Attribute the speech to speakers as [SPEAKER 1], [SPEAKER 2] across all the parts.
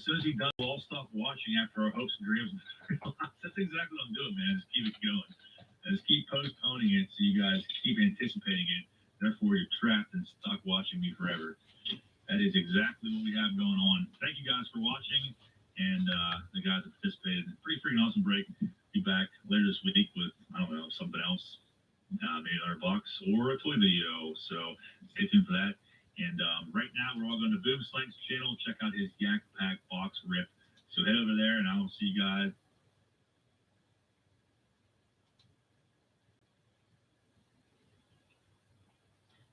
[SPEAKER 1] soon as he does, we'll all stop watching after our hopes and dreams. That's exactly what I'm doing, man. Just keep it going. Just keep postponing it so you guys keep anticipating it. Therefore, you're trapped and stuck watching me forever. That is exactly what we have going on. Thank you guys for watching, and the guys that participated. Pretty freaking awesome break. Be back later this week with, I don't know, something else. Maybe another box or a toy video. So stay tuned for that. And right now, we're all going to Boom Slank's channel. Check out his Yak Pack box rip. So head over there, and I will see you guys.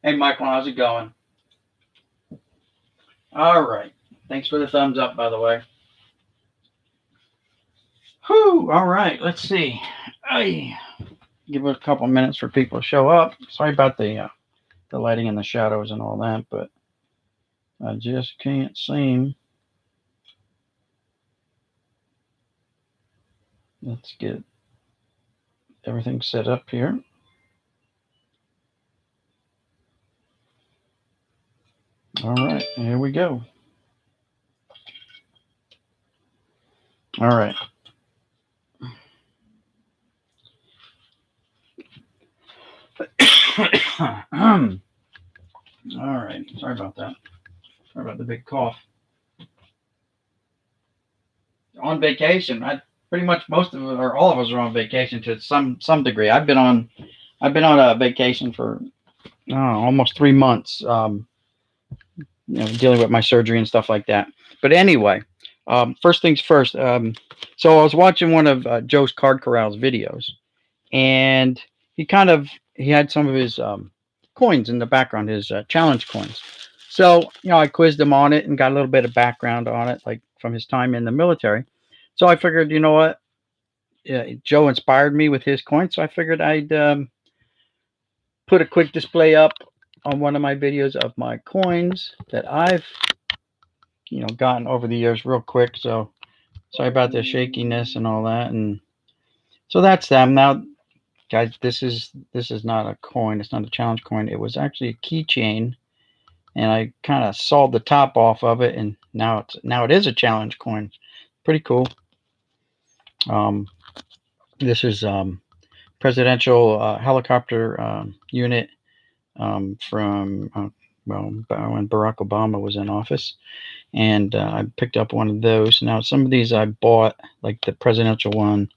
[SPEAKER 2] Hey, Michael, how's it going? All right. Thanks for the thumbs up, by the way. Whew. All right. Let's see. I give it a couple minutes for people to show up. Sorry about the lighting and the shadows and all that, but I just can't seem. Let's get everything set up here. All right, here we go. All right. All right. Sorry about that. Sorry about the big cough. On vacation. Pretty much most of us, or all of us, are on vacation to some degree. I've been on a vacation for almost 3 months. Dealing with my surgery and stuff like that. But anyway, first things first. So I was watching one of Joe's Card Corral's videos, and he had some of his coins in the background, his challenge coins. So I quizzed him on it and got a little bit of background on it, like from his time in the military. So I figured, you know what, Joe inspired me with his coins, so I figured I'd put a quick display up on one of my videos of my coins that I've gotten over the years real quick. So sorry about the shakiness and all that. And so that's them. Now, guys, this is not a coin. It's not a challenge coin. It was actually a keychain, and I kind of sawed the top off of it, and now it is a challenge coin. Pretty cool. This is presidential helicopter unit from when Barack Obama was in office, and I picked up one of those. Now, some of these I bought, like the presidential one.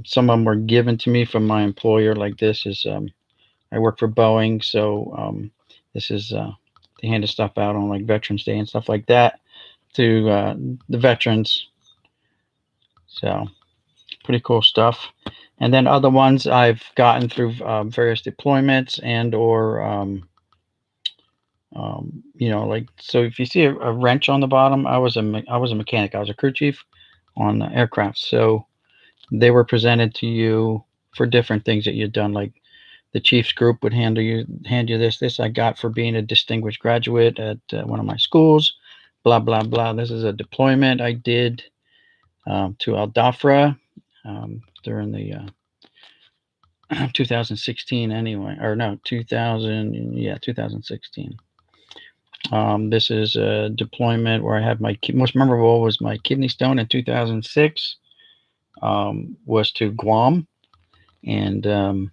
[SPEAKER 2] Some of them were given to me from my employer. Like this is, I work for Boeing, so this is they handed stuff out on like Veterans Day and stuff like that to the veterans. So pretty cool stuff. And then other ones I've gotten through various deployments and or like, so if you see a wrench on the bottom, I was a mechanic. I was a crew chief on aircraft, so they were presented to you for different things that you'd done. Like the chief's group would hand you this I got for being a distinguished graduate at one of my schools, blah blah blah. This is a deployment I did to Al Dhafra during the 2016 anyway, or no, 2016. This is a deployment where I had my most memorable was my kidney stone in 2006. Was to Guam, and I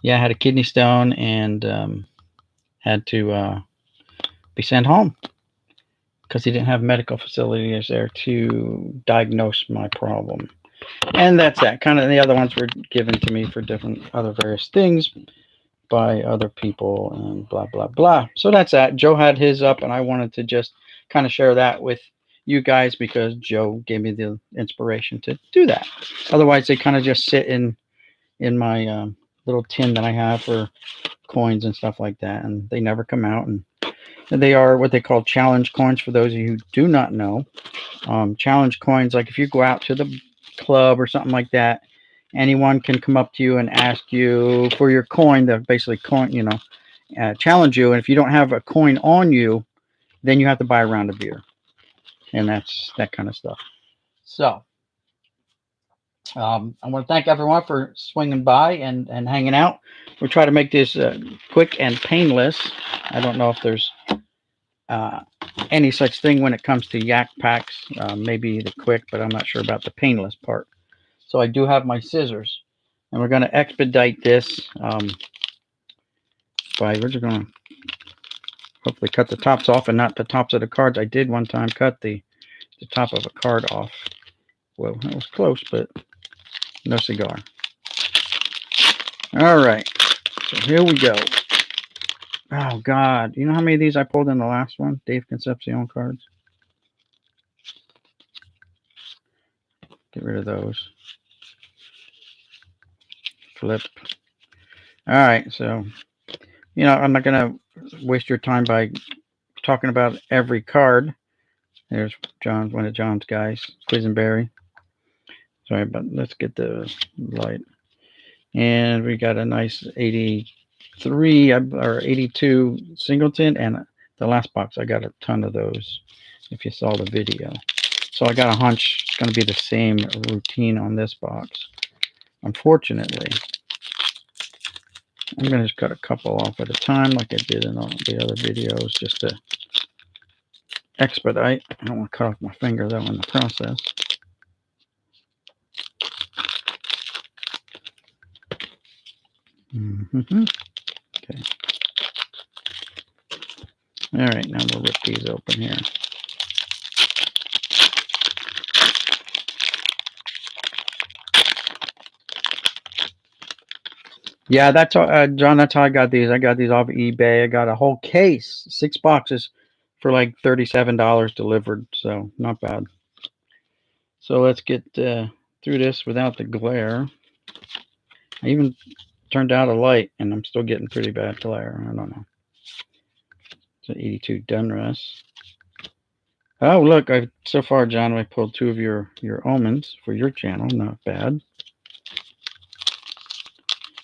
[SPEAKER 2] had a kidney stone and had to be sent home because he didn't have medical facilities there to diagnose my problem. And that's that. Kind of the other ones were given to me for different other various things by other people and blah blah blah. So that's that. Joe had his up, and I wanted to just kind of share that with you guys because Joe gave me the inspiration to do that. Otherwise, they kind of just sit in my little tin that I have for coins and stuff like that, and they never come out. And they are what they call challenge coins. For those of you who do not know, challenge coins, like if you go out to the club or something like that, anyone can come up to you and ask you for your coin. They're basically challenge you, and if you don't have a coin on you, then you have to buy a round of beer. And that's that kind of stuff. So I want to thank everyone for swinging by and hanging out. We'll try to make this quick and painless. I don't know if there's any such thing when it comes to Yak Packs. Maybe the quick, but I'm not sure about the painless part. So I do have my scissors, and we're going to expedite this by we're just going to hopefully cut the tops off and not the tops of the cards. I did one time cut the top of a card off. Well, that was close, but no cigar. All right, so here we go. Oh, God. You know how many of these I pulled in the last one? Dave Concepcion cards. Get rid of those. Flip. All right, so, you know, I'm not going to waste your time by talking about every card. There's John, one of John's guys, Quisenberry. Sorry, but let's get the light. And we got a nice 83 or 82 Singleton, and the last box I got a ton of those if you saw the video. So I got a hunch it's going to be the same routine on this box. Unfortunately, I'm going to just cut a couple off at a time like I did in all the other videos just to expedite. I don't want to cut off my finger though in the process. Okay. All right, now we'll rip these open here. Yeah, that's how, John. That's how I got these. I got these off eBay. I got a whole case, 6 boxes, for like $37 delivered. So not bad. So let's get through this without the glare. I even turned out a light, and I'm still getting pretty bad glare. I don't know. It's an 82 Dunruss. Oh, look! So far, John, I pulled 2 of your omens for your channel. Not bad.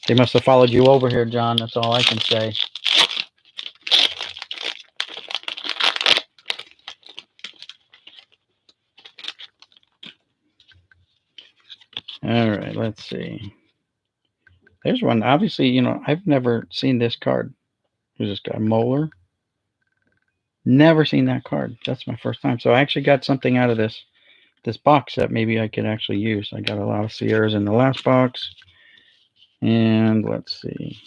[SPEAKER 2] They must have followed you over here, John. That's all I can say. All right, let's see. There's one. Obviously, you know, I've never seen this card. Who's this guy? Moeller? Never seen that card. That's my first time. So I actually got something out of this box that maybe I could actually use. I got a lot of Sierras in the last box. And let's see.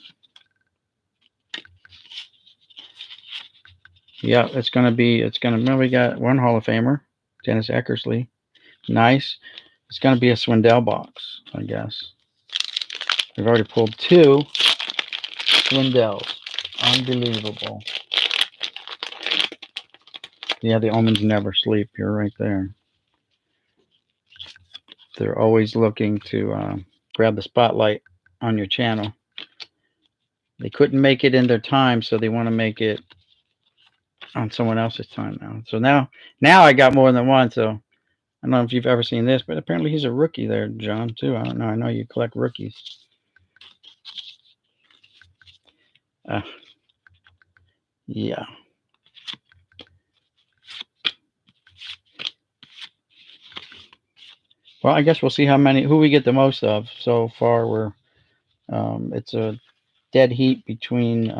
[SPEAKER 2] Yeah, it's going to, well, we got one Hall of Famer, Dennis Eckersley. Nice. It's going to be a Swindell box, I guess. We've already pulled 2 Swindells. Unbelievable. Yeah, the omens never sleep. You're right there. They're always looking to grab the spotlight on your channel. They couldn't make it in their time, so they want to make it on someone else's time now. So now I got more than one. So I don't know if you've ever seen this, but apparently he's a rookie there, John, too. I don't know. I know you collect rookies. Yeah. Well, I guess we'll see who we get the most of. So far, we're it's a dead heat between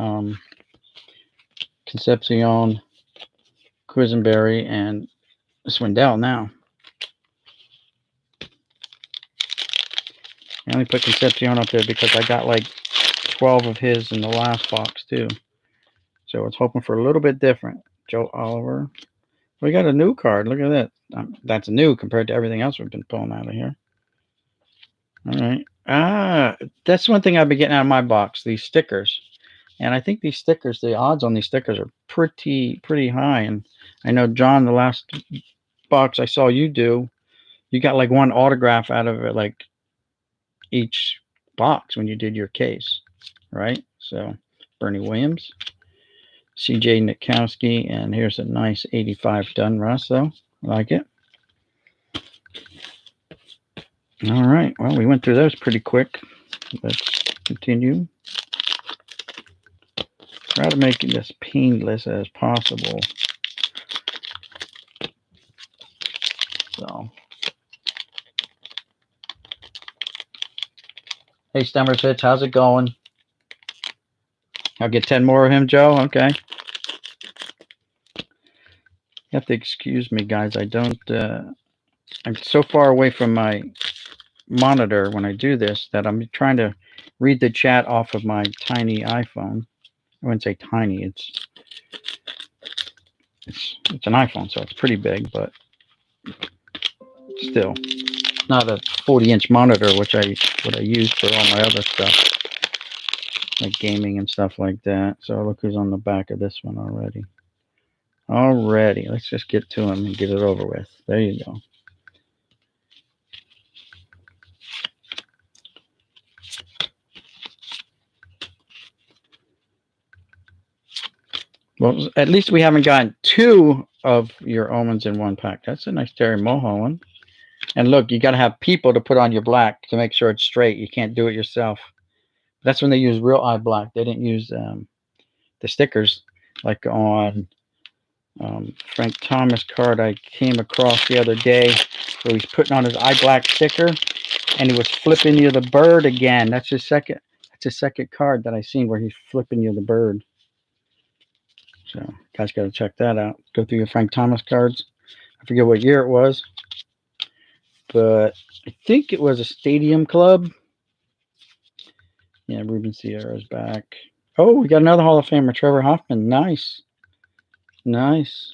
[SPEAKER 2] Concepcion, Quisenberry, and Swindell now. I only put Concepcion up there because I got like 12 of his in the last box too. So I was hoping for a little bit different. Joe Oliver. We got a new card. Look at that. That's new compared to everything else we've been pulling out of here. All right. That's one thing I've been getting out of my box, these stickers. And I think these stickers, the odds on these stickers are pretty high. And I know, John, the last box I saw you do, you got like 1 autograph out of it, like each box when you did your case, right? So Bernie Williams, CJ Nitkowski, and here's a nice 85 Dunruss, though. I like it. All right. Well, we went through those pretty quick. Let's continue. Try to make it as painless as possible. So, hey, Stummers Hits, how's it going? I'll get 10 more of him, Joe. Okay. have to excuse me, guys. I don't. I'm so far away from my monitor when I do this that I'm trying to read the chat off of my tiny iPhone. I wouldn't say tiny. It's an iPhone, so it's pretty big, but still not a 40-inch monitor, what I use for all my other stuff, like gaming and stuff like that. So look who's on the back of this one already. Already, let's just get to him and get it over with. There you go. Well, at least we haven't gotten 2 of your omens in one pack. That's a nice Terry Mulholland. And look, you got to have people to put on your black to make sure it's straight. You can't do it yourself. That's when they use real eye black. They didn't use the stickers like on Frank Thomas card I came across the other day, where he's putting on his eye black sticker and he was flipping you the bird again. That's his second. That's his second card that I seen where he's flipping you the bird. So you guys got to check that out. Go through your Frank Thomas cards. I forget what year it was, but I think it was a Stadium Club. Yeah, Ruben Sierra's back. Oh, we got another Hall of Famer, Trevor Hoffman. Nice. Nice.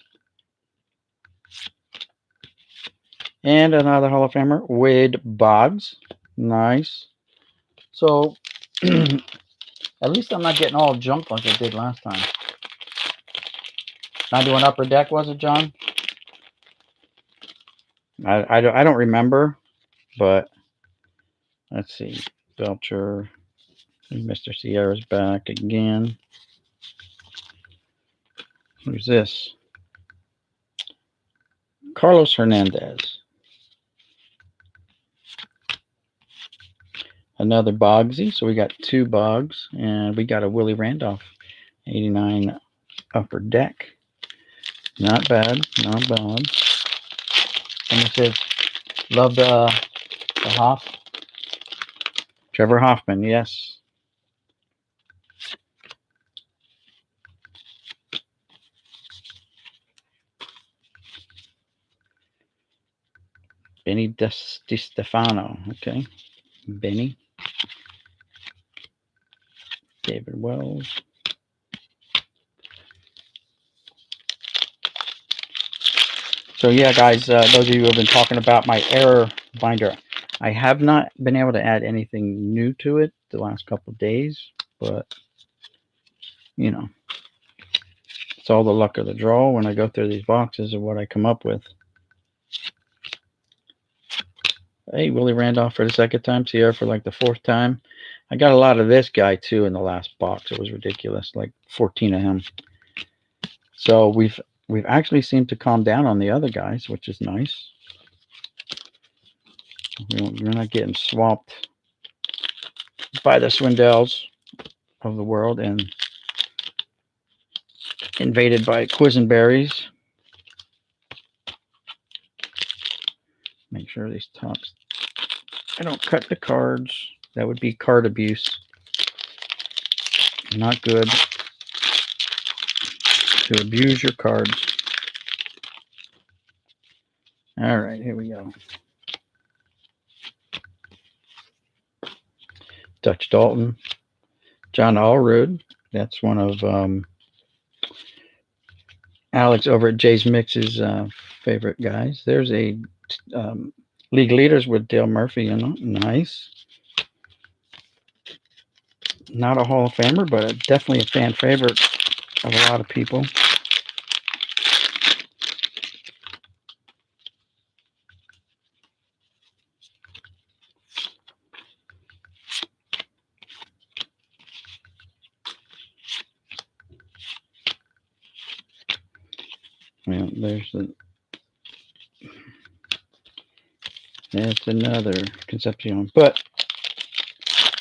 [SPEAKER 2] And another Hall of Famer, Wade Boggs. Nice. So, at least I'm not getting all junk like I did last time. 91 Upper Deck, was it, John? I don't remember, but let's see. Belcher. Mr. Sierra's back again. Who's this? Carlos Hernandez. Another Boggsy. So we got 2 Boggs. And we got a Willie Randolph. 89 Upper Deck. Not bad. Not bad. And this is love the Hoff. Trevor Hoffman, yes. Benny DiStefano. Okay. Benny. David Wells. So yeah, guys, those of you who have been talking about my error binder, I have not been able to add anything new to it the last couple of days, but you know, it's all the luck of the draw when I go through these boxes of what I come up with. Hey, Willie Randolph for the second time, Sierra for like the 4th time. I got a lot of this guy too in the last box. It was ridiculous, like 14 of him. So we've actually seemed to calm down on the other guys, which is nice. We're not getting swamped by the Swindells of the world and invaded by Quisenberries. Make sure these tops, I don't cut the cards. That would be card abuse. Not good to abuse your cards. All right, here we go. Dutch Dalton, John Allrood. That's one of Alex over at Jay's Mix's favorite guys. There's a League Leaders with Dale Murphy in it. Nice. Not a Hall of Famer, but definitely a fan favorite of a lot of people. Well, that's another Concepcion, but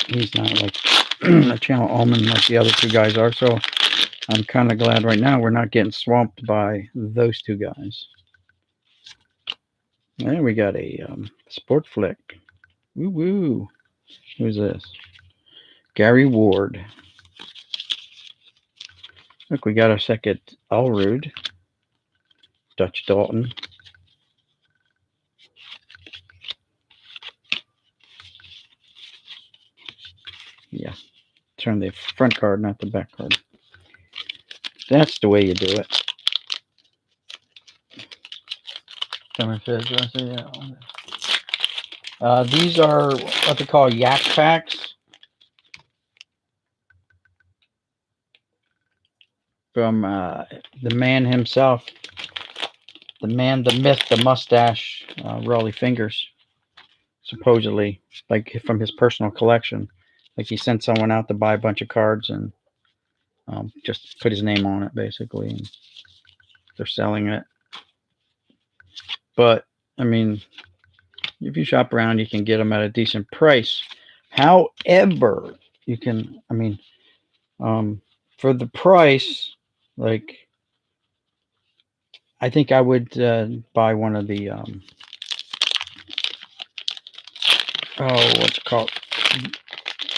[SPEAKER 2] he's not like a Channel Almond like the other 2 guys are, so I'm kind of glad right now we're not getting swamped by those 2 guys. And we got a Sport Flick. Woo woo. Who's this? Gary Ward. Look, we got our second Allrood. Dutch Dalton. Yeah, turn the front card, not the back card. That's the way you do it. These are what they call Yak Packs from the man himself, the man, the myth, the mustache, Raleigh Fingers, supposedly, like from his personal collection. Like he sent someone out to buy a bunch of cards and just put his name on it, basically. And they're selling it. But, I mean, if you shop around, you can get them at a decent price. However, you can, I mean, for the price, like, I think I would buy one of the, what's it called?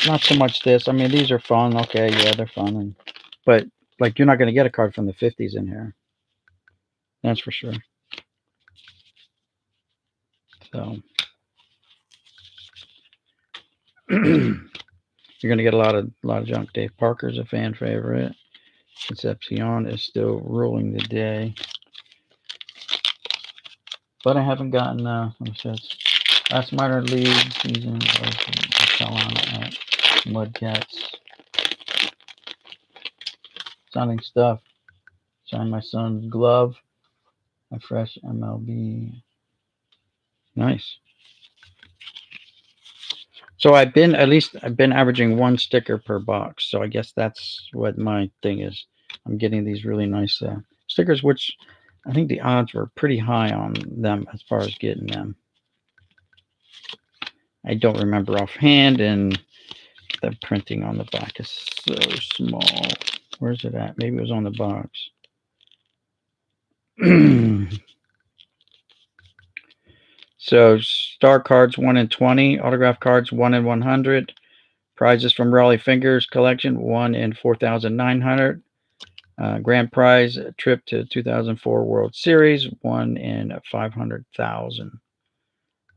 [SPEAKER 2] Not so much this. I mean, these are fun. Okay, yeah, they're fun. But, like, you're not going to get a card from the 50s in here. That's for sure. So, you're going to get a lot of junk. Dave Parker's a fan favorite. Concepcion is still ruling the day. But I haven't gotten, last minor league season was at Mudcats. Signing stuff. Signed my son's glove. A fresh MLB. Nice. So I've been averaging one sticker per box. So I guess that's what my thing is. I'm getting these really nice stickers, which I think the odds were pretty high on them as far as getting them. I don't remember offhand, and the printing on the back is so small. Where's it at? Maybe it was on the box. So star cards 1 in 20, autograph cards 1 in 100, prizes from Raleigh Fingers collection 1 in 4,900, grand prize trip to 2004 World Series 1 in 500,000.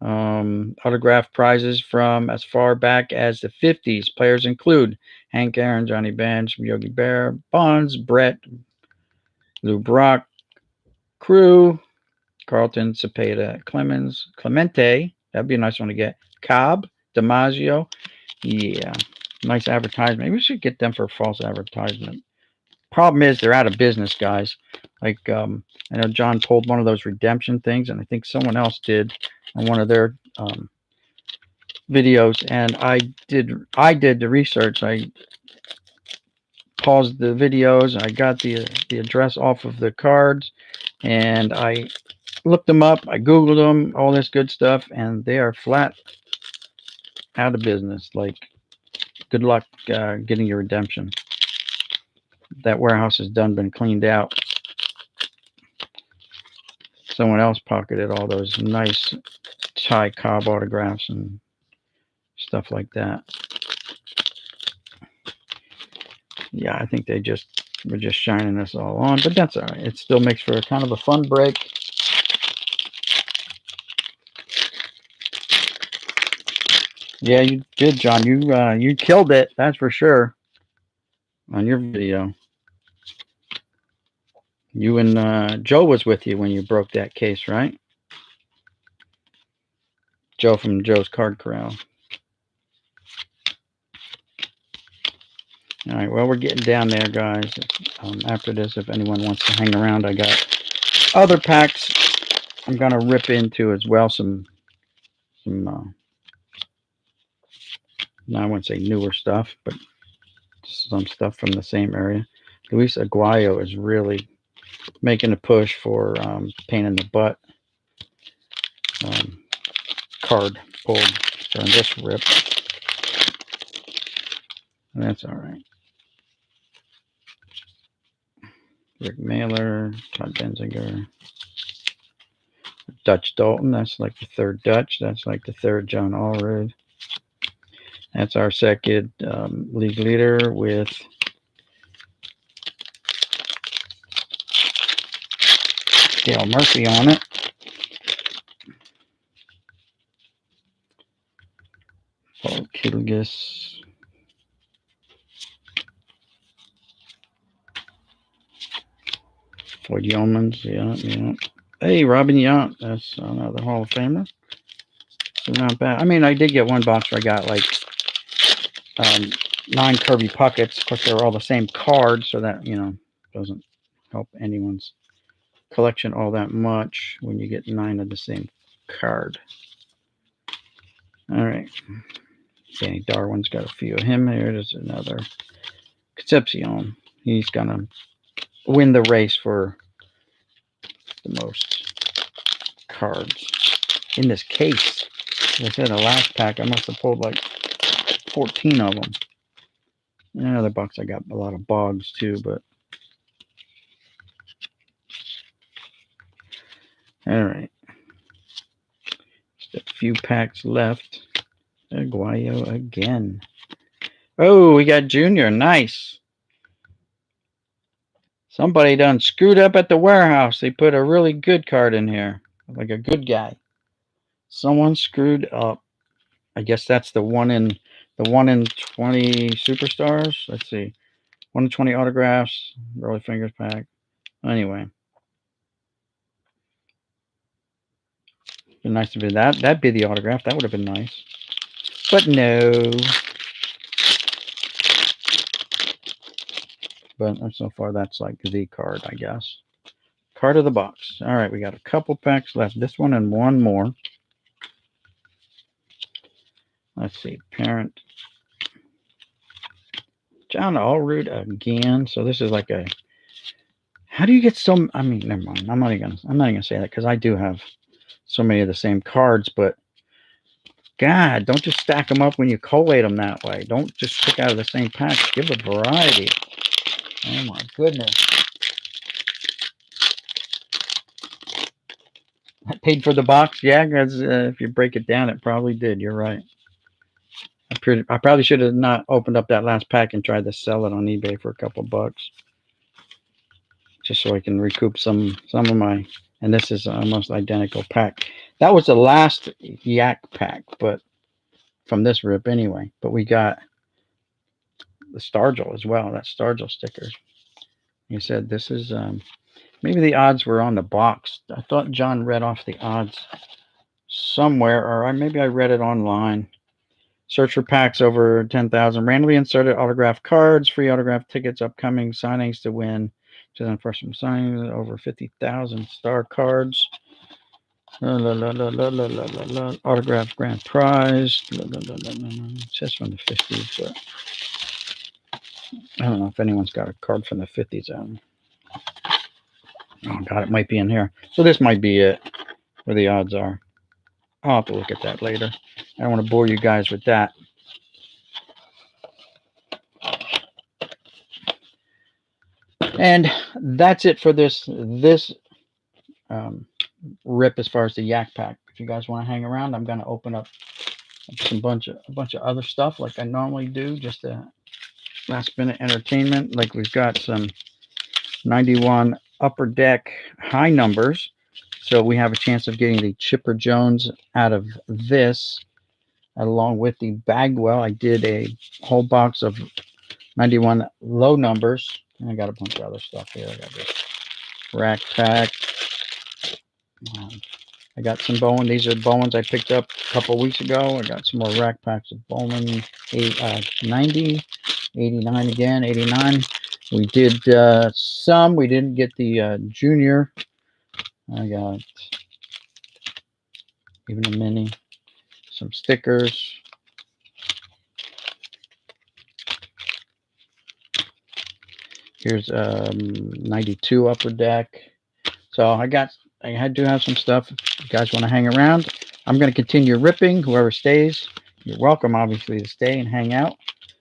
[SPEAKER 2] Autograph prizes from as far back as the 50s. Players include Hank Aaron, Johnny Bench, Yogi Bear, Bonds, Brett, Lou Brock, Crew, Carlton, Cepeda, Clemente. That'd be a nice one to get. Cobb, DiMaggio. Yeah, nice advertisement. Maybe we should get them for false advertisement. Problem is they're out of business, guys. Like I know John pulled one of those redemption things, and I think someone else did on one of their videos. And I did the research. I paused the videos. I got the address off of the cards, and I looked them up. I Googled them, all this good stuff, and they are flat out of business. Like, good luck getting your redemption. That warehouse has been cleaned out. Someone else pocketed all those nice Ty Cobb autographs and stuff like that. Yeah, I think they were just shining us all on, but that's all right. It still makes for a kind of a fun break. Yeah, you did, John. You killed it. That's for sure. On your video, you and Joe was with you when you broke that case, right? Joe from Joe's Card Corral. All right. Well, we're getting down there, guys. After this, if anyone wants to hang around, I got other packs I'm gonna rip into as well. Some I wouldn't say newer stuff, but some stuff from the same area. Luis Aguayo is really making a push for pain in the butt card pulled during this rip. And that's all right. Rick Mailer, Todd Benzinger, Dutch Dalton. That's like the third Dutch. That's like the third John Allred. That's our second league leader with Dale Murphy on it. Paul Kilgis. Floyd Yeomans, yeah. Hey, Robin Yount, that's another Hall of Famer. So not bad. I mean, I did get one box where I got like 9 Kirby Puckets. Of course, they were all the same card, so that, doesn't help anyone's collection all that much when you get 9 of the same card. All right. Danny Darwin's got a few of him here. There's another Concepcion. He's going to win the race for the most cards in this case. As I said, the last pack, I must have pulled like 14 of them. In another box, I got a lot of bogs too, but all right. Just a few packs left. Aguayo again. Oh, we got Junior. Nice. Somebody done screwed up at the warehouse. They put a really good card in here, like a good guy. Someone screwed up. I guess that's the 1 in 20 superstars. Let's see. 1 in 20 autographs. Early fingers pack. Anyway. Been nice to be that. That'd be the autograph. That would have been nice. But no. But so far, that's like the card, I guess. Card of the box. All right, we got a couple packs left. This one and one more. Let's see. Parent. John Allroot again. So this is like a. How do you get so? I mean, never mind. I'm not even gonna say that because I do have so many of the same cards. But God, don't just stack them up when you collate them that way. Don't just pick out of the same pack. Give a variety. Oh my goodness. I paid for the box. Yeah, because if you break it down, it probably did. You're right. I probably should have not opened up that last pack and tried to sell it on eBay for a couple bucks. Just so I can recoup some of my... And this is almost identical pack. That was the last Yak pack, but from this rip anyway. But we got the Stargell as well. That Stargell sticker. He said this is... maybe the odds were on the box. I thought John read off the odds somewhere, or maybe I read it online. Search for packs over 10,000. Randomly inserted autograph cards, free autograph tickets, upcoming signings to win. To then first from signings, over 50,000 star cards. Autograph grand prize. Just from the 50s. But I don't know if anyone's got a card from the 50s. Oh, God, it might be in here. So this might be it, where the odds are. I'll have to look at that later. I don't want to bore you guys with that. And that's it for this rip as far as the Yak pack. If you guys want to hang around, I'm going to open up a bunch of other stuff like I normally do, just a last minute entertainment. Like we've got some 91 Upper Deck high numbers, so we have a chance of getting the Chipper Jones out of this, along with the Bagwell. I did a whole box of 91 low numbers. And I got a bunch of other stuff here. I got this rack pack. I got some Bowman. These are Bowmans I picked up a couple weeks ago. I got some more rack packs of Bowman 90, 89 again, 89. We did some. We didn't get the junior. I got even a mini, some stickers. Here's 92 Upper Deck. So I do have some stuff. If you guys want to hang around, I'm going to continue ripping. Whoever stays, you're welcome, obviously, to stay and hang out.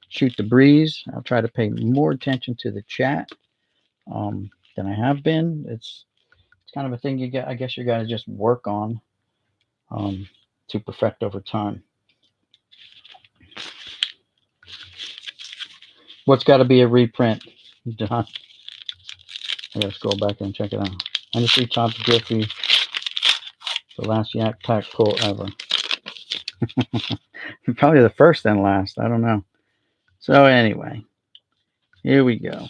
[SPEAKER 2] Shoot the breeze. I'll try to pay more attention to the chat than I have been. It's kind of a thing I guess you got to just work on to perfect over time. What's got to be a reprint, John? I got to scroll back and check it out. Honestly, Top Griffey, the last Yak Pack pull ever. Probably the first and last. I don't know. So anyway, here we go.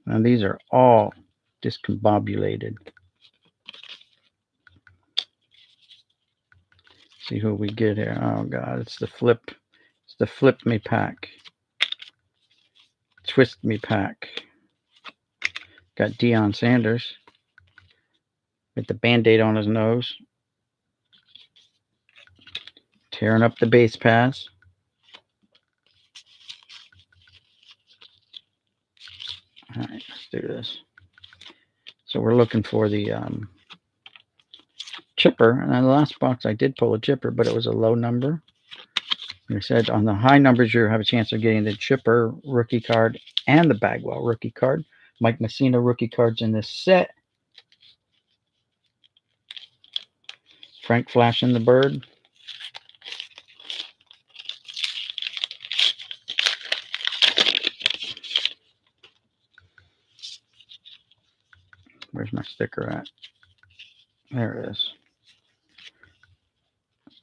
[SPEAKER 2] And these are all discombobulated. See who we get here. Oh God, it's the flip. It's the flip me pack. Twist me pack. Got Deion Sanders with the band-aid on his nose. Tearing up the base pass. All right, let's do this. So we're looking for the chipper. And in the last box, I did pull a chipper, but it was a low number. Like I said, on the high numbers, you have a chance of getting the chipper rookie card and the Bagwell rookie card. Mike Messina rookie cards in this set. Frank flashing the bird. Where's my sticker at? There it is.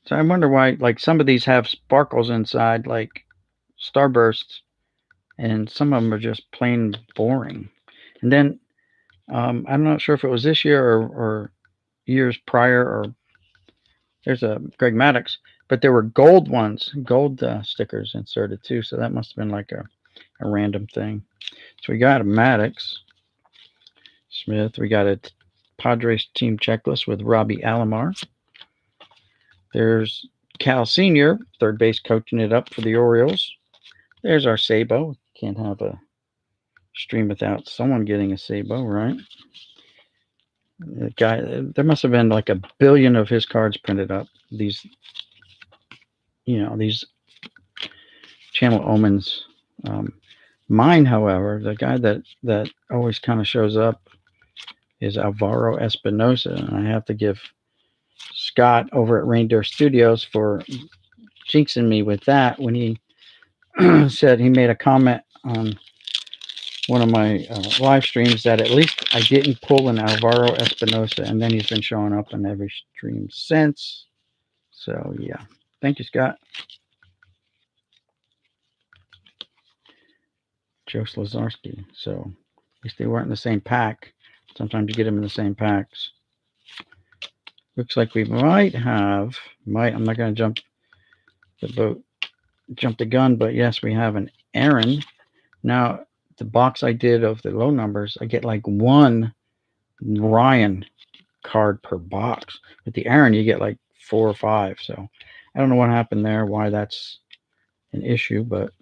[SPEAKER 2] So I wonder why, like, some of these have sparkles inside, like starbursts, and some of them are just plain boring. And then I'm not sure if it was this year or years prior, or there's a Greg Maddox, but there were gold ones, gold stickers inserted too. So that must have been like a random thing. So we got a Maddox Smith. We got a Padres team checklist with Robbie Alomar. There's Cal Sr., third base, coaching it up for the Orioles. There's our Sabo. Can't have a stream without someone getting a Sabo, right? The guy, there must have been like a billion of his cards printed up. These, these Channel Omens. Mine, however, the guy that always kind of shows up is Alvaro Espinosa, and I have to give Scott over at Reindeer Studios for jinxing me with that when he said he made a comment on one of my live streams that at least I didn't pull an Alvaro Espinosa, and then he's been showing up in every stream since. So yeah, thank you, Scott. Joe Slazarski. So at least they weren't in the same pack. Sometimes you get them in the same packs. Looks like we might have, I'm not going to jump the gun, but yes, we have an Aaron. Now, the box I did of the low numbers, I get like one Ryan card per box. With the Aaron, you get like 4 or 5. So I don't know what happened there, why that's an issue, but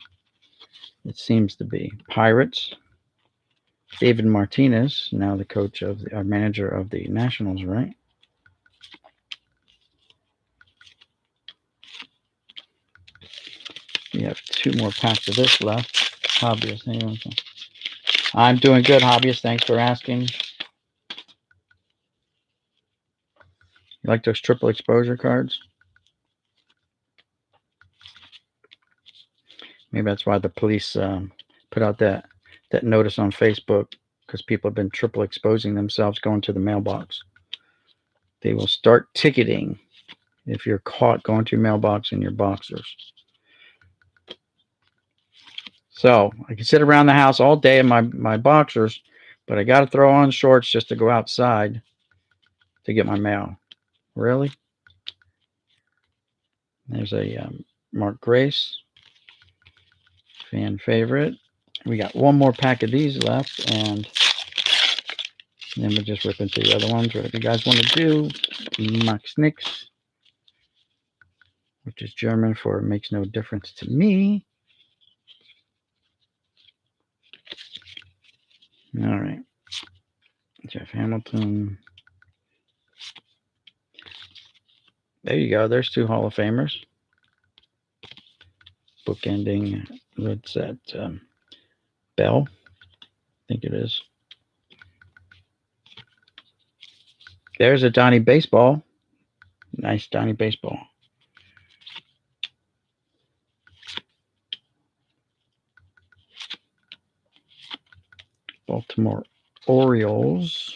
[SPEAKER 2] it seems to be. Pirates. David Martinez, now the coach of our manager of the Nationals, right? We have 2 more packs of this left. Hobbyist. I'm doing good, Hobbyist. Thanks for asking. You like those triple exposure cards? Maybe that's why the police put out that notice on Facebook, because people have been triple exposing themselves going to the mailbox. They will start ticketing if you're caught going to your mailbox in your boxers. So I can sit around the house all day in my boxers, but I got to throw on shorts just to go outside to get my mail. Really? There's a Mark Grace, fan favorite. We got one more pack of these left, and then we'll just rip into the other ones. Whatever you guys want to do. Max Nix, which is German for makes no difference to me. All right. Jeff Hamilton. There you go. There's 2 Hall of Famers. Bookending. What's that? Bell. I think it is. There's a Donnie Baseball. Nice Donnie Baseball. Baltimore Orioles.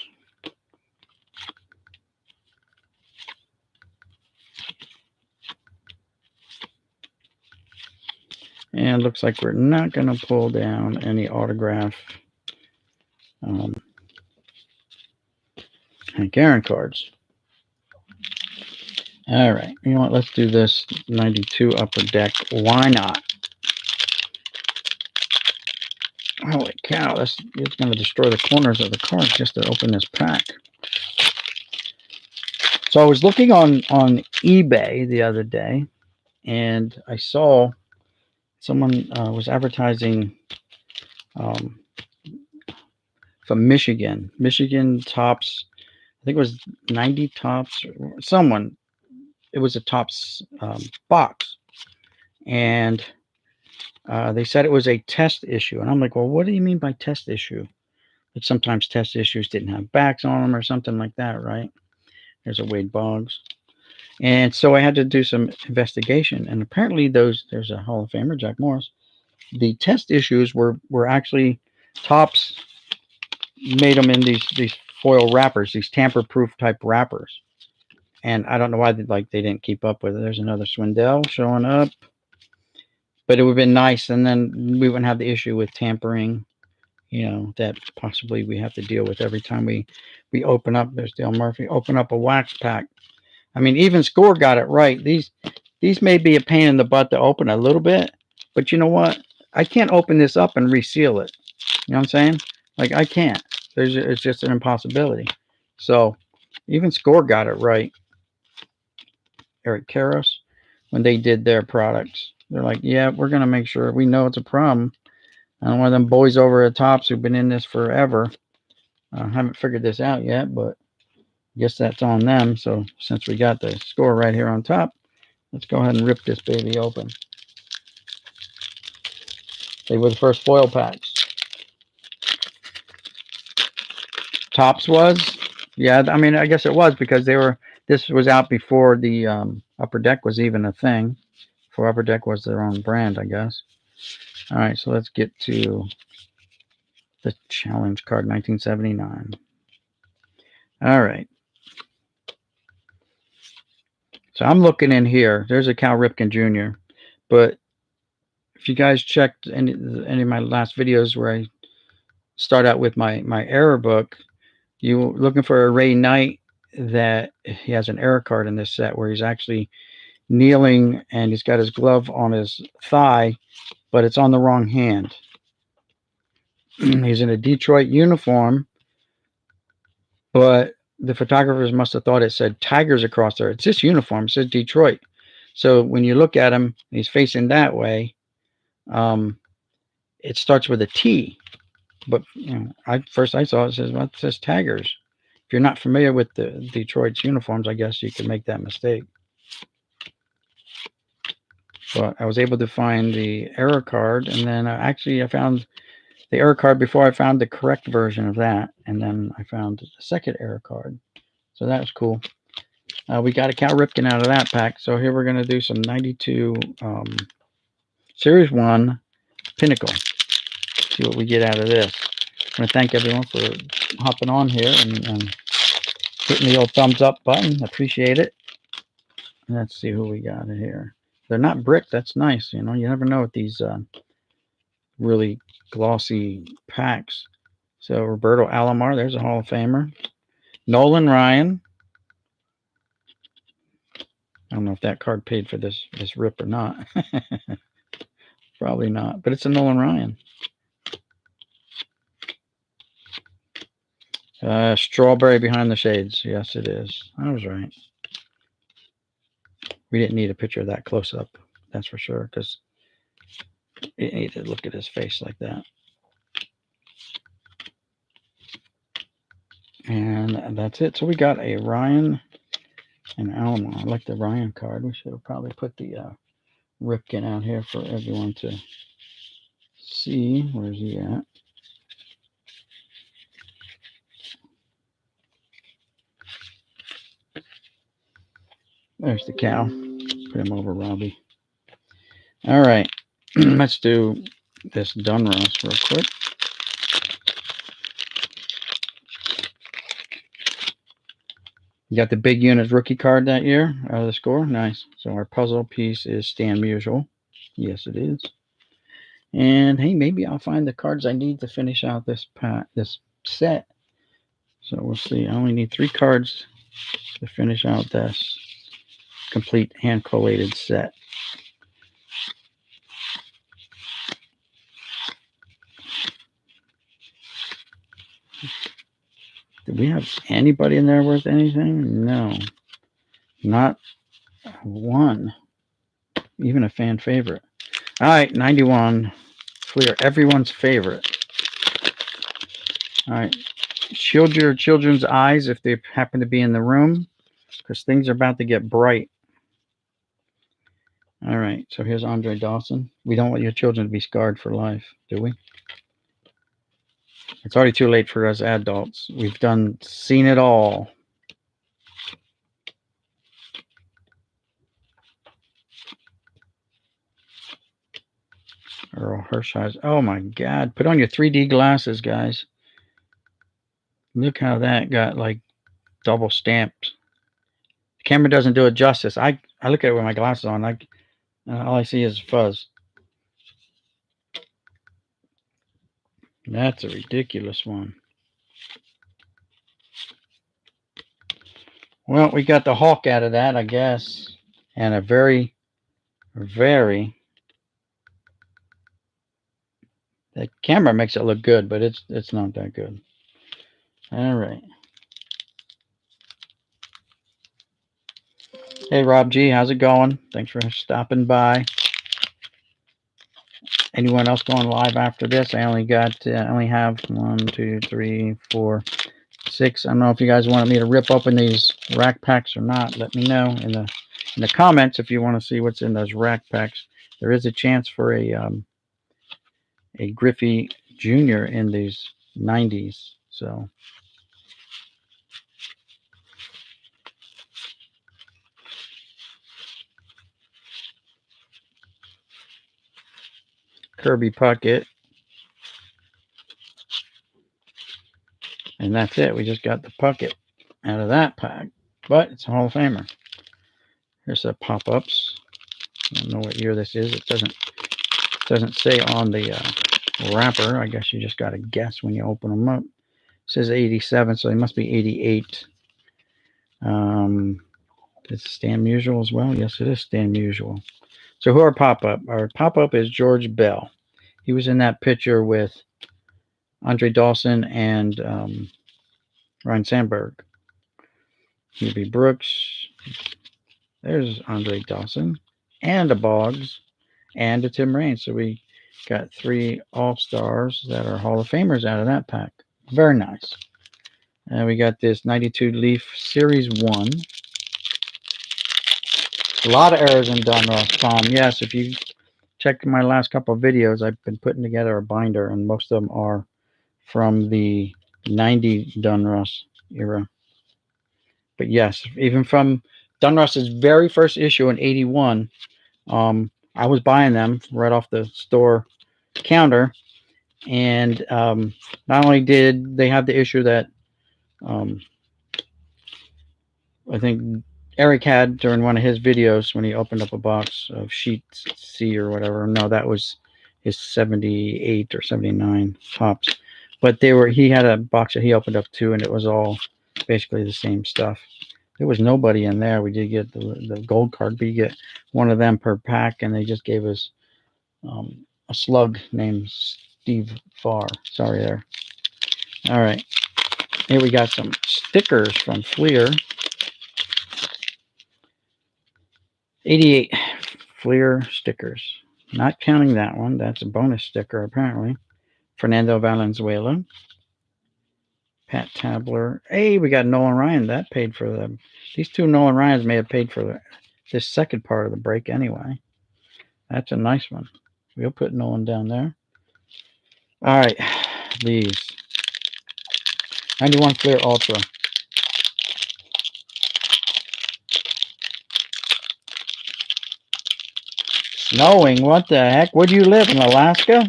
[SPEAKER 2] And it looks like we're not going to pull down any autograph Hank Aaron cards. All right, you know what? Let's do this 92 Upper Deck. Why not? Holy cow, it's going to destroy the corners of the cards just to open this pack. So I was looking on eBay the other day, and I saw someone was advertising from Michigan. Michigan Tops, I think it was 90 Tops. Someone, it was a Tops box. And they said it was a test issue. And I'm like, well, what do you mean by test issue? Like sometimes test issues didn't have backs on them or something like that, right? There's a Wade Boggs. And so I had to do some investigation. And apparently there's a Hall of Famer, Jack Morris. The test issues were actually Tops made them in these foil wrappers, these tamper-proof type wrappers. And I don't know why they didn't keep up with it. There's another Swindell showing up. But it would have been nice, and then we wouldn't have the issue with tampering, that possibly we have to deal with every time we open up. There's Dale Murphy. Open up a wax pack. I mean, even Score got it right. These may be a pain in the butt to open a little bit, but you know what? I can't open this up and reseal it. You know what I'm saying? Like, I can't. It's just an impossibility. So even Score got it right. Eric Karros, when they did their products, they're like, yeah, we're going to make sure we know it's a problem. And one of them boys over at Tops who've been in this forever haven't figured this out yet, but I guess that's on them. So since we got the Score right here on top, let's go ahead and rip this baby open. They were the first foil packs. Tops was? Yeah, I mean, I guess it was because this was out before the Upper Deck was even a thing. For Upper Deck was their own brand, I guess. All right, so let's get to the challenge card, 1979. All right. So I'm looking in here. There's a Cal Ripken Jr. But if you guys checked any of my last videos where I start out with my error book, you're looking for a Ray Knight that he has an error card in this set where he's actually kneeling and he's got his glove on his thigh, but it's on the wrong hand. He's in a Detroit uniform, but the photographers must have thought it said Tigers across there. It's this uniform. It says Detroit. So when you look at him, he's facing that way. It starts with a T. But first I saw it says, well, it says Tigers. If you're not familiar with the Detroit's uniforms, I guess you could make that mistake. But I was able to find the error card, and then I found the error card before I found the correct version of that, and then I found the second error card. So that was cool. We got a Cal Ripken out of that pack. So here we're going to do some 92 Series 1 Pinnacle. See what we get out of this. I want to thank everyone for hopping on here and hitting the old thumbs up button. Appreciate it. Let's see who we got in here. They're not brick. That's nice. You never know with these really glossy packs. So Roberto Alomar, there's a Hall of Famer. Nolan Ryan. I don't know if that card paid for this rip or not. Probably not, but it's a Nolan Ryan. Strawberry Behind the Shades. Yes, it is. I was right. We didn't need a picture of that close up. That's for sure, because you need to look at his face like that. And that's it. So we got a Ryan and Alamo. I like the Ryan card. We should have probably put the Ripken out here for everyone to see. Where's he at? There's the cow. Put him over Robbie. All right. Let's do this Dunross real quick. You got the big unit rookie card that year out of the Score. Nice. So our puzzle piece is Stan Musial. Yes, it is. And hey, maybe I'll find the cards I need to finish out this set. So we'll see. I only need 3 cards to finish out this complete hand collated set. Do we have anybody in there worth anything? No. Not one. Even a fan favorite. All right, 91. Clear. Everyone's favorite. All right. Shield your children's eyes if they happen to be in the room, because things are about to get bright. All right. So here's Andre Dawson. We don't want your children to be scarred for life, do we? It's already too late for us adults. We've seen it all. Earl Hershiser. Oh my God. Put on your 3D glasses, guys. Look how that got like double stamped. The camera doesn't do it justice. I look at it with my glasses on. All I see is fuzz. That's a ridiculous one. Well, we got the Hulk out of that, I guess. And a very, very... The camera makes it look good, but it's not that good. All right. Hey, Rob G, how's it going? Thanks for stopping by. Anyone else going live after this? I only have 1, 2, 3, 4, 6. I don't know if you guys want me to rip open these rack packs or not. Let me know in the comments if you want to see what's in those rack packs. There is a chance for a Griffey Jr. in these 90s. So Kirby Puckett. And that's it. We just got the Puckett out of that pack. But it's a Hall of Famer. Here's the pop-ups. I don't know what year this is. It doesn't say on the wrapper. I guess you just got to guess when you open them up. It says 87, so they must be 88. Is Stan Musial as well? Yes, it is Stan Musial. So who are pop-up? Our pop-up is George Bell. He was in that picture with Andre Dawson and Ryan Sandberg. Hubie Brooks. There's Andre Dawson. And a Boggs. And a Tim Raines. So we got 3 All-Stars that are Hall of Famers out of that pack. Very nice. And we got this 92 Leaf Series 1. A lot of errors in Donruss, Tom. Yes, if you check my last couple of videos, I've been putting together a binder, and most of them are from the 90 Donruss era. But yes, even from Donruss's very first issue in 81, I was buying them right off the store counter. And not only did they have the issue that I think Eric had during one of his videos when he opened up a box of Sheet C or whatever. No, that was his 78 or 79 Topps. But he had a box that he opened up too, and it was all basically the same stuff. There was nobody in there. We did get the gold card, but you get one of them per pack, and they just gave us a slug named Steve Farr. Sorry there. All right. Here we got some stickers from Fleer. 88 Fleer stickers. Not counting that one. That's a bonus sticker, apparently. Fernando Valenzuela. Pat Tabler. Hey, we got Nolan Ryan. That paid for them. These 2 Nolan Ryans may have paid for this second part of the break anyway. That's a nice one. We'll put Nolan down there. All right. These. 91 Fleer Ultra. Snowing? What the heck? Where do you live? In Alaska?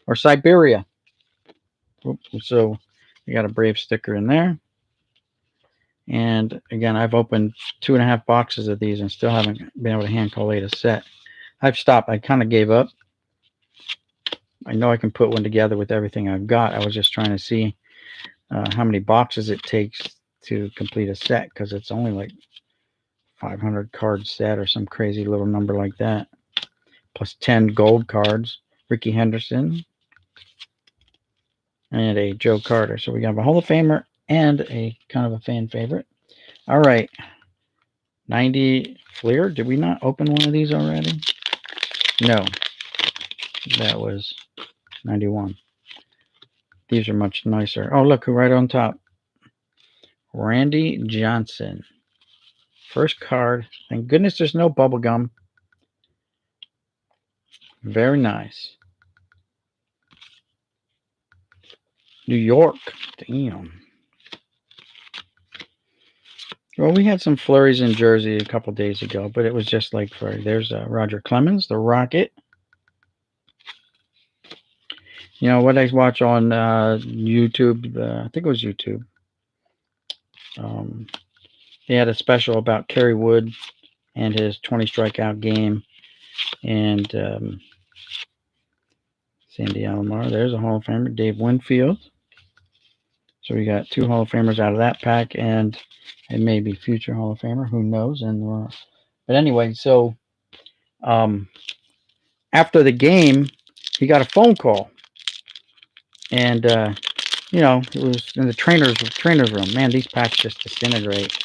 [SPEAKER 2] Or Siberia? Oops, so we got a Brave sticker in there. And again, I've opened 2.5 boxes of these and still haven't been able to hand collate a set. I've stopped. I kind of gave up I know I can put one together with everything I've got. I was just trying to see how many boxes it takes to complete a set, because it's only like 500 card set or some crazy little number like that. Plus 10 gold cards. Ricky Henderson. And a Joe Carter. So we got a Hall of Famer and a kind of a fan favorite. All right. 90 Fleer. Did we not open one of these already? No. That was 91. These are much nicer. Oh, look, who right on top. Randy Johnson. First card. Thank goodness there's no bubble gum. Very nice. New York. Damn. Well, we had some flurries in Jersey a couple days ago, but it was just like flurry. There's Roger Clemens, the Rocket. You know what I watch on YouTube? I think it was YouTube. They had a special about Kerry Wood and his 20 strikeout game, and Sandy Alomar. There's a Hall of Famer, Dave Winfield. So we got 2 Hall of Famers out of that pack, and it may be future Hall of Famer. Who knows? But anyway, so after the game, he got a phone call, and you know, it was in the trainer's room. Man, these packs just disintegrate.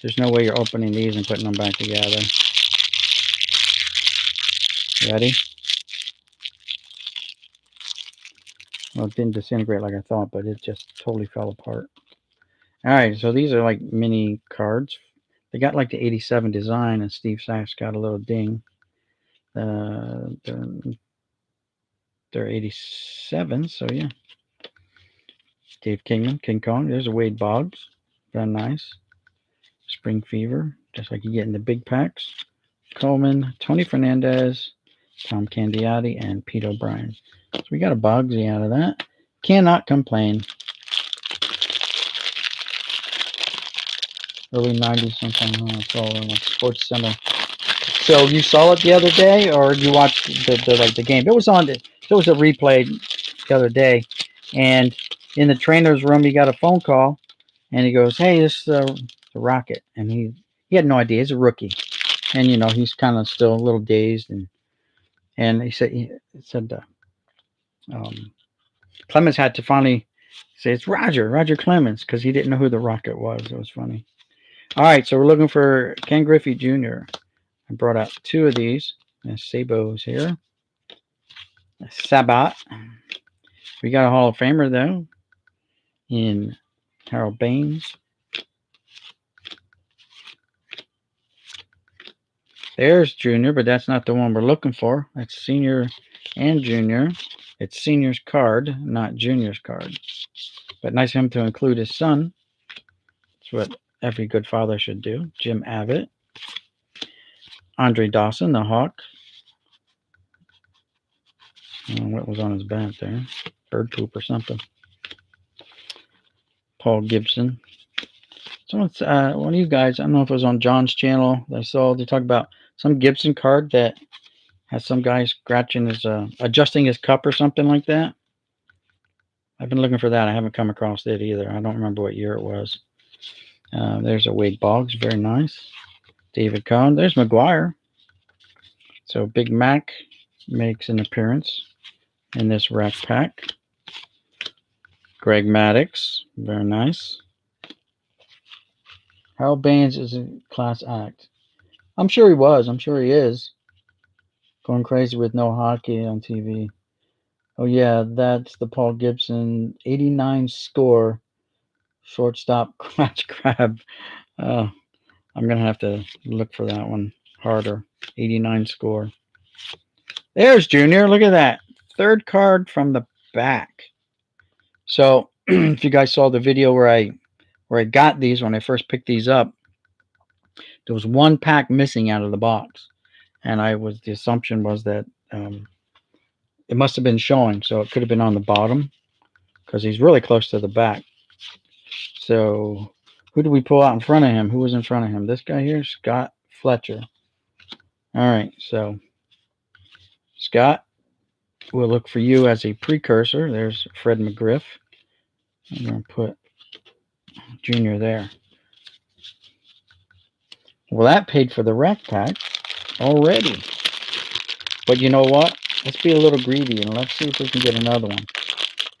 [SPEAKER 2] There's no way you're opening these and putting them back together. Ready? Well, it didn't disintegrate like I thought, but it just totally fell apart. All right, so these are like mini cards. They got like the 87 design, and Steve Sachs got a little ding. They're 87, so yeah. Dave Kingman, King Kong. There's a Wade Boggs. Very nice. Spring Fever, just like you get in the big packs. Coleman, Tony Fernandez, Tom Candiotti, and Pete O'Brien. So we got a Boggsy out of that. Cannot complain. Early 90s sometime. It's all in like Sports Center. So you saw it the other day, or you watched the game? It was on. There was a replay the other day, and in the trainer's room, he got a phone call, and he goes, "Hey, this is the Rocket," and he had no idea. He's a rookie, and you know he's kind of still a little dazed, and he said Clemens had to finally say it's Roger Clemens, because he didn't know who the Rocket was. It was funny. All right, so we're looking for Ken Griffey Jr. I brought out 2 of these. There's Sabo's here. Sabat. We got a Hall of Famer, though, in Harold Baines. There's Junior, but that's not the one we're looking for. That's Senior and Junior. It's Senior's card, not Junior's card. But nice of him to include his son. That's what every good father should do. Jim Abbott. Andre Dawson, the Hawk. What was on his bat there? Bird poop or something. Paul Gibson. Someone's, one of you guys, I don't know if it was on John's channel, I saw they talk about some Gibson card that has some guy scratching his, adjusting his cup or something like that. I've been looking for that. I haven't come across it either. I don't remember what year it was. There's a Wade Boggs, very nice. David Cohn. There's McGuire. So Big Mac makes an appearance in this rack pack. Greg Maddux, very nice. Harold Baines is a class act. I'm sure he was. I'm sure he is. Going crazy with no hockey on TV. Oh, yeah, that's the Paul Gibson 89 score shortstop clutch grab. I'm going to have to look for that one harder. 89 score. There's Junior. Look at that. 3rd card from the back. So if you guys saw the video where I got these when I first picked these up, there was 1 pack missing out of the box, and the assumption was that it must have been showing, so it could have been on the bottom, because he's really close to the back. So who did we pull out in front of him? Who was in front of him? This guy here, Scott Fletcher. All right, so Scott, we'll look for you as a precursor. There's Fred McGriff. I'm going to put Junior there. Well, that paid for the rack pack already. But you know what? Let's be a little greedy and let's see if we can get another one.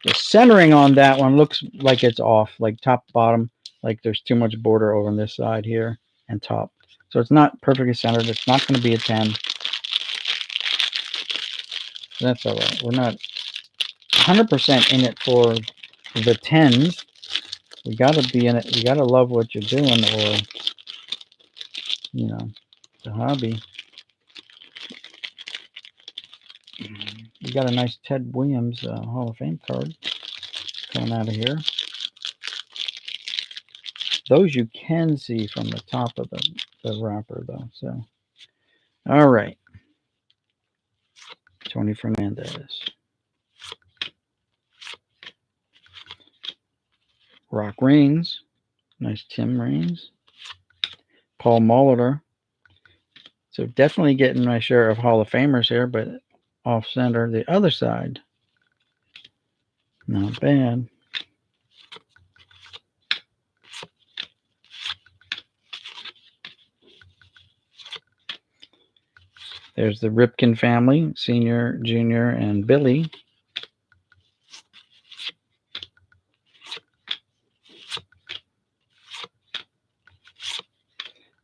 [SPEAKER 2] The centering on that one looks like it's off, like top bottom, like there's too much border over on this side here and top. So it's not perfectly centered. It's not going to be a 10. That's all right. We're not 100% in it for the 10s. We got to be in it. You got to love what you're doing, or, you know, the hobby. You got a nice Ted Williams Hall of Fame card coming out of here. Those you can see from the top of the wrapper, though. So, all right. Tony Fernandez. Rock Reigns. Nice Tim Raines. Paul Molitor. So definitely getting my share of Hall of Famers here, but off center. The other side. Not bad. There's the Ripken family, Senior, Junior, and Billy.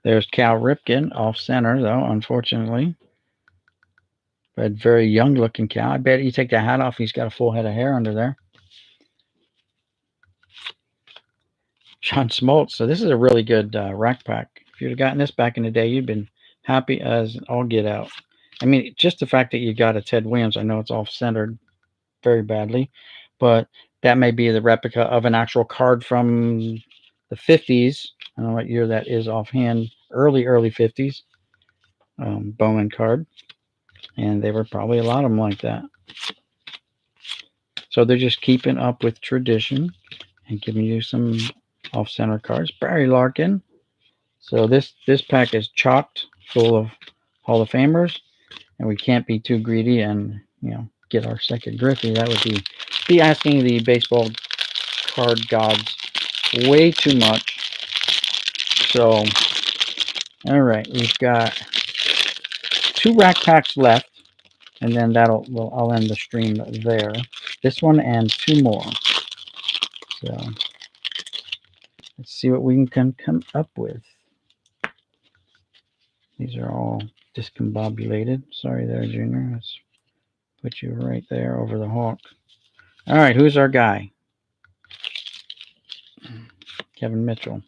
[SPEAKER 2] There's Cal Ripken, off center, though, unfortunately. But very young looking Cal. I bet you take the hat off, he's got a full head of hair under there. John Smoltz. So this is a really good rack pack. If you'd have gotten this back in the day, you'd been happy as all get out. I mean, just the fact that you got a Ted Williams, I know it's off centered very badly, but that may be the replica of an actual card from the 50s. I don't know what year that is offhand. Early 50s. Bowman card. And there were probably a lot of them like that. So they're just keeping up with tradition and giving you some off-center cards. Barry Larkin. So this pack is chocked full of Hall of Famers, and we can't be too greedy and, you know, get our second Griffey. That would be asking the baseball card gods way too much. So, all right, we've got 2 rack packs left, and then I'll end the stream there. This one and 2 more. So let's see what we can come up with. These are all discombobulated. Sorry there, Junior. Let's put you right there over the hawk. All right, who's our guy? Kevin Mitchell.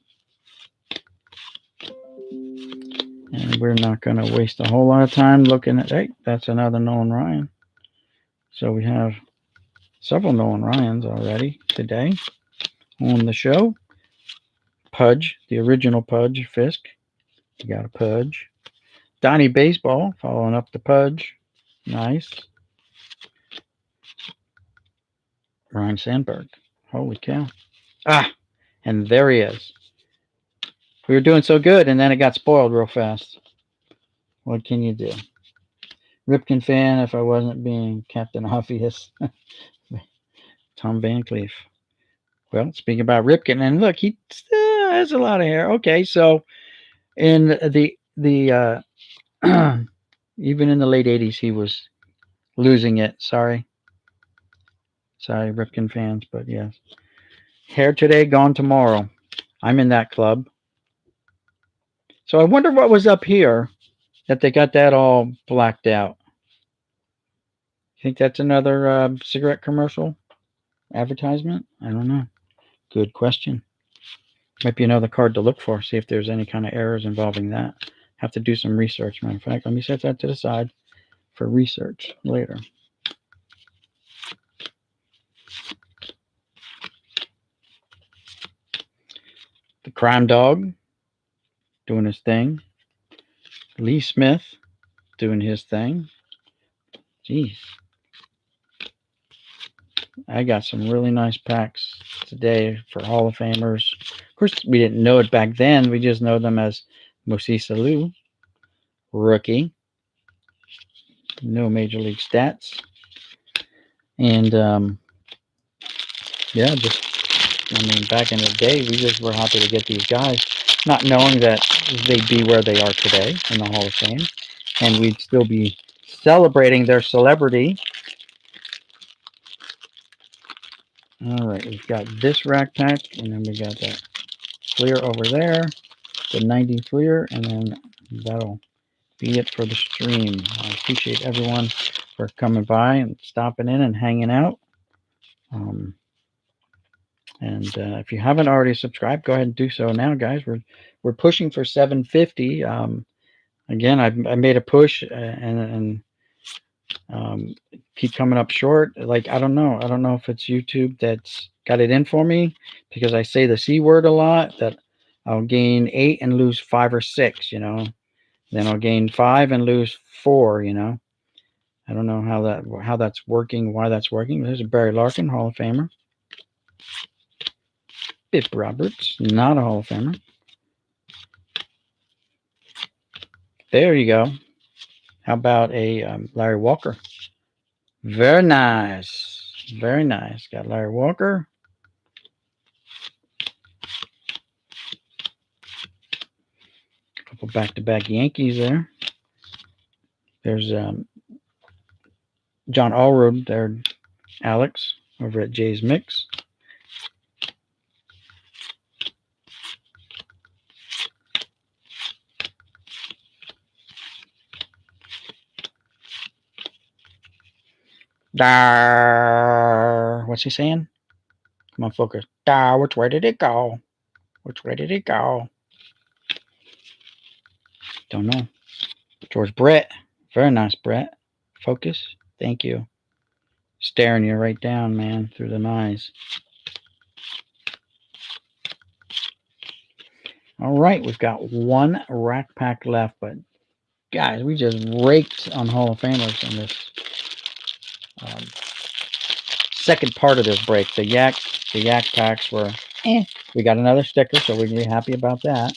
[SPEAKER 2] And we're not going to waste a whole lot of time looking at... Hey, that's another Nolan Ryan. So we have several Nolan Ryans already today on the show. Pudge, the original Pudge, Fisk. You got a Pudge. Donnie Baseball, following up the Pudge. Nice. Ryan Sandberg. Holy cow. Ah, and there he is. We were doing so good, and then it got spoiled real fast. What can you do? Ripken fan, if I wasn't being Captain Obvious. Tom Van Cleef. Well, speaking about Ripken, and look, he still has a lot of hair. Okay, so in the even in the late 80s, he was losing it. Sorry, Ripken fans, but yes. Hair today, gone tomorrow. I'm in that club. So I wonder what was up here that they got that all blacked out. Think that's another cigarette commercial advertisement? I don't know. Good question. Might be another card to look for. See if there's any kind of errors involving that. Have to do some research. Matter of fact, let me set that to the side for research later. The Crime Dog doing his thing. Lee Smith doing his thing. Jeez. I got some really nice packs today for Hall of Famers. Of course, we didn't know it back then. We just know them as Mosi Salou, rookie. No major league stats. And yeah, just I mean, back in the day, we just were happy to get these guys, not knowing that they'd be where they are today in the Hall of Fame, and we'd still be celebrating their celebrity. All right, we've got this rack pack, and then we got that Fleer over there, the 90 Fleer, and then that'll be it for the stream. I appreciate everyone for coming by and stopping in and hanging out. And if you haven't already subscribed, go ahead and do so now, guys. We're pushing for 750. Again, I made a push and keep coming up short. Like I don't know if it's YouTube that's got it in for me because I say the C word a lot. That I'll gain 8 and lose 5 or 6. You know, then I'll gain 5 and lose 4. You know, I don't know how that's working. Why that's working? There's a Barry Larkin, Hall of Famer. Bip Roberts, not a Hall of Famer. There you go. How about a Larry Walker? Very nice. Very nice. Got Larry Walker. A couple back-to-back Yankees there. There's John Allroad there, Alex, over at Jay's Mix. Dar. What's he saying? Come on, focus. Dar. Which way did it go? Which way did it go? Don't know. George Brett. Very nice, Brett. Focus. Thank you. Staring you right down, man, through the eyes. All right, we've got one rack pack left, but guys, we just raked on Hall of Famers in this second part of this break. The Yak Packs were, we got another sticker, so we can be happy about that.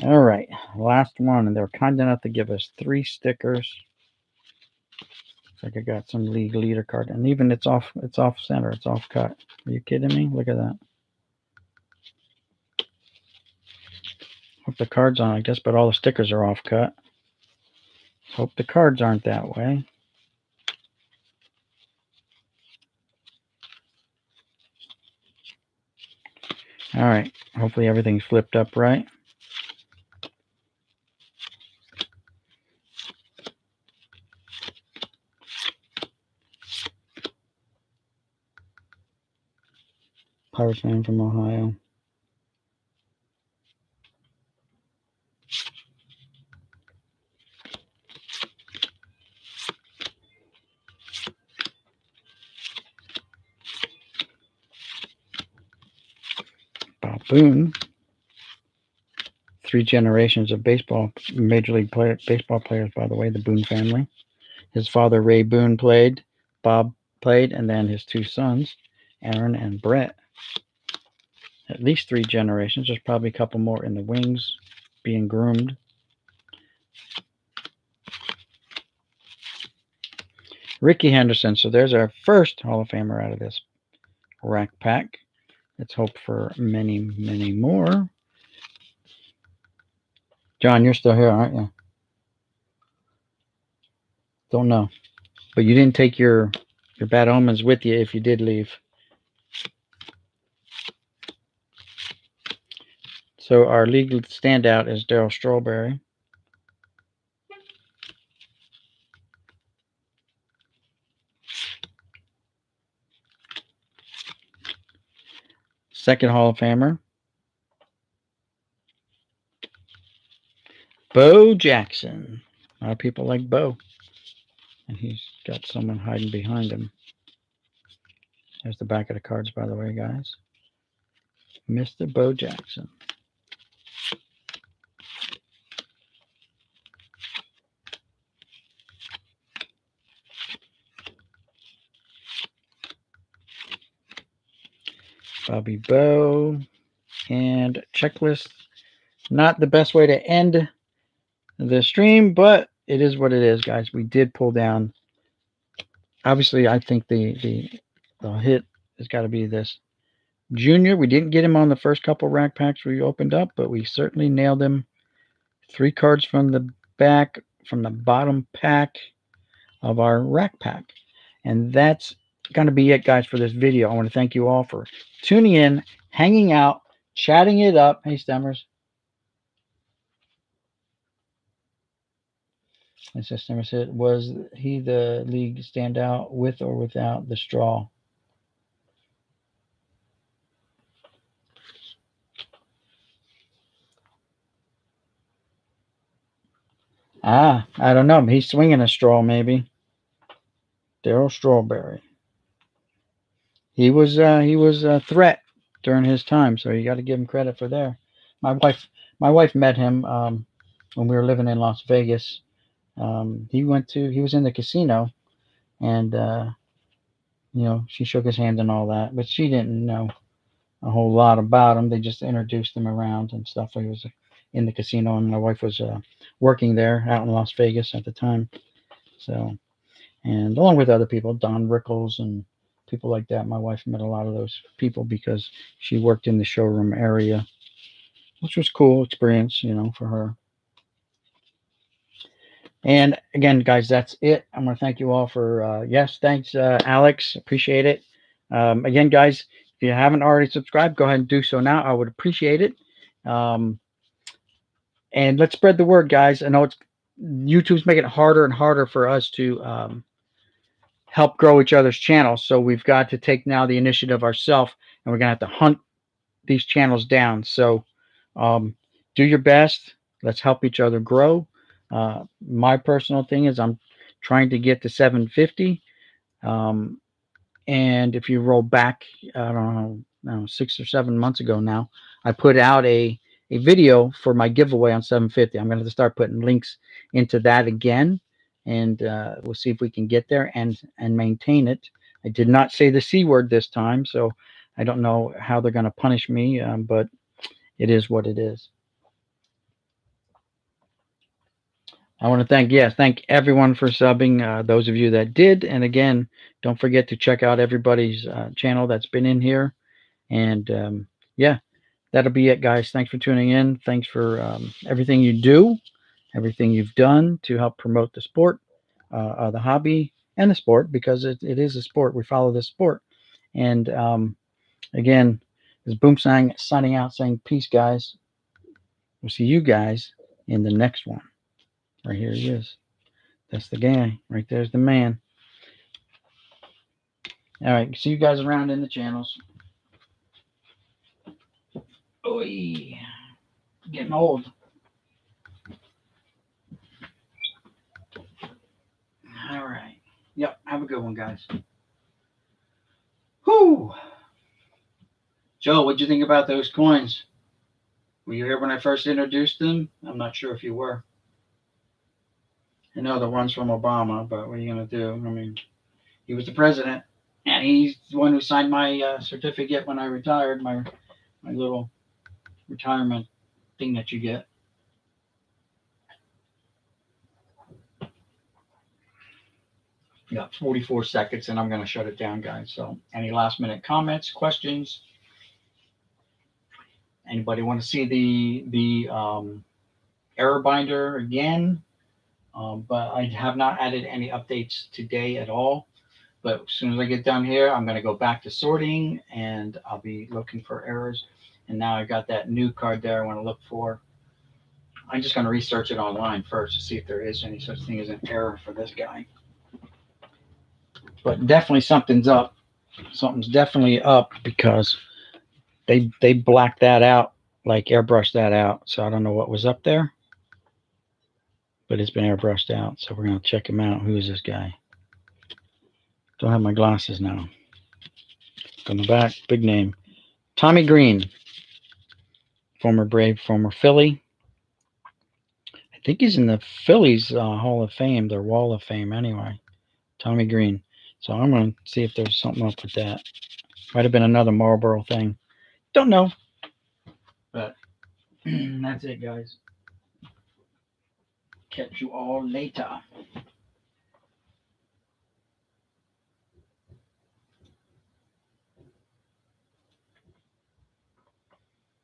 [SPEAKER 2] All right, last one, and they were kind enough to give us 3 stickers. Looks like I got some league leader card, and even it's off center, it's off cut. Are you kidding me? Look at that. Hope the cards on, I guess, but all the stickers are off cut. Hope the cards aren't that way. All right, hopefully everything's flipped up right. Pirates fan from Ohio. Bob Boone. 3 generations of baseball, Major League Baseball players, by the way, the Boone family. His father, Ray Boone, played. Bob played, and then his 2 sons, Aaron and Brett. At least 3 generations. There's probably a couple more in the wings being groomed. Ricky Henderson. So there's our first Hall of Famer out of this rack pack. Let's hope for many, many more. John, you're still here, aren't you? Don't know. But you didn't take your bad omens with you if you did leave. So our league standout is Darryl Strawberry. Second Hall of Famer, Bo Jackson. A lot of people like Bo. And he's got someone hiding behind him. There's the back of the cards, by the way, guys. Mr. Bo Jackson. Bobby Bow, and checklist. Not the best way to end the stream, but it is what it is, guys. We did pull down. Obviously, I think the hit has got to be this Junior. We didn't get him on the first couple rack packs we opened up, but we certainly nailed him. 3 cards from the back, from the bottom pack of our rack pack. And that's going to be it, guys, for this video. I want to thank you all for tuning in, hanging out, chatting it up. Hey, Stemmers. As Stemmer said, was he the league standout with or without the straw? I don't know. He's swinging a straw, maybe. Daryl Strawberry. He was a threat during his time, so you got to give him credit for there. My wife met him when we were living in Las Vegas. He was in the casino, and she shook his hand and all that, but she didn't know a whole lot about him. They just introduced him around and stuff. He was in the casino, and my wife was working there out in Las Vegas at the time. So, and along with other people, Don Rickles and people like that. My wife met a lot of those people because she worked in the showroom area, which was cool experience, for her. And again, guys, that's it. I'm going to thank you all for, thanks, Alex. Appreciate it. Again, guys, if you haven't already subscribed, go ahead and do so now. I would appreciate it. And let's spread the word, guys. I know YouTube's making it harder and harder for us to help grow each other's channels. So we've got to take now the initiative ourselves, and we're going to have to hunt these channels down. So do your best. Let's help each other grow. My personal thing is I'm trying to get to 750. And if you roll back, I don't know, 6 or 7 months ago now, I put out a video for my giveaway on 750. I'm going to have to start putting links into that again, and we'll see if we can get there and maintain it. I did not say the C word this time, so I don't know how they're going to punish me, but it is what it is. I want to thank everyone for subbing, those of you that did. And again, don't forget to check out everybody's channel that's been in here. And that'll be it, guys. Thanks for tuning in. Thanks for everything you do, everything you've done to help promote the sport, the hobby, and the sport, because it is a sport. We follow this sport. And again, this is Boom signing out, saying peace, guys. We'll see you guys in the next one. Right here he is. That's the guy. Right there's the man. All right. See you guys around in the channels. Oy. Getting old. All right. Yep. Have a good one, guys. Whew. Joe, what'd you think about those coins? Were you here when I first introduced them? I'm not sure if you were. I know the one's from Obama, but what are you going to do? I mean, he was the president, and he's the one who signed my certificate when I retired, my little retirement thing that you get. You got 44 seconds, and I'm going to shut it down, guys. So any last-minute comments, questions? Anybody want to see the error binder again? But I have not added any updates today at all. But as soon as I get done here, I'm going to go back to sorting, and I'll be looking for errors. And now I got that new card there I want to look for. I'm just going to research it online first to see if there is any such thing as an error for this guy. But definitely something's up. Something's definitely up because they blacked that out, like airbrushed that out. So I don't know what was up there, but it's been airbrushed out. So we're going to check him out. Who is this guy? Don't have my glasses now. On the back, big name. Tommy Green. Former Brave, former Philly. I think he's in the Phillies Hall of Fame, their Wall of Fame anyway. Tommy Green. So I'm going to see if there's something up with that. Might have been another Marlboro thing. Don't know. But that's it, guys. Catch you all later.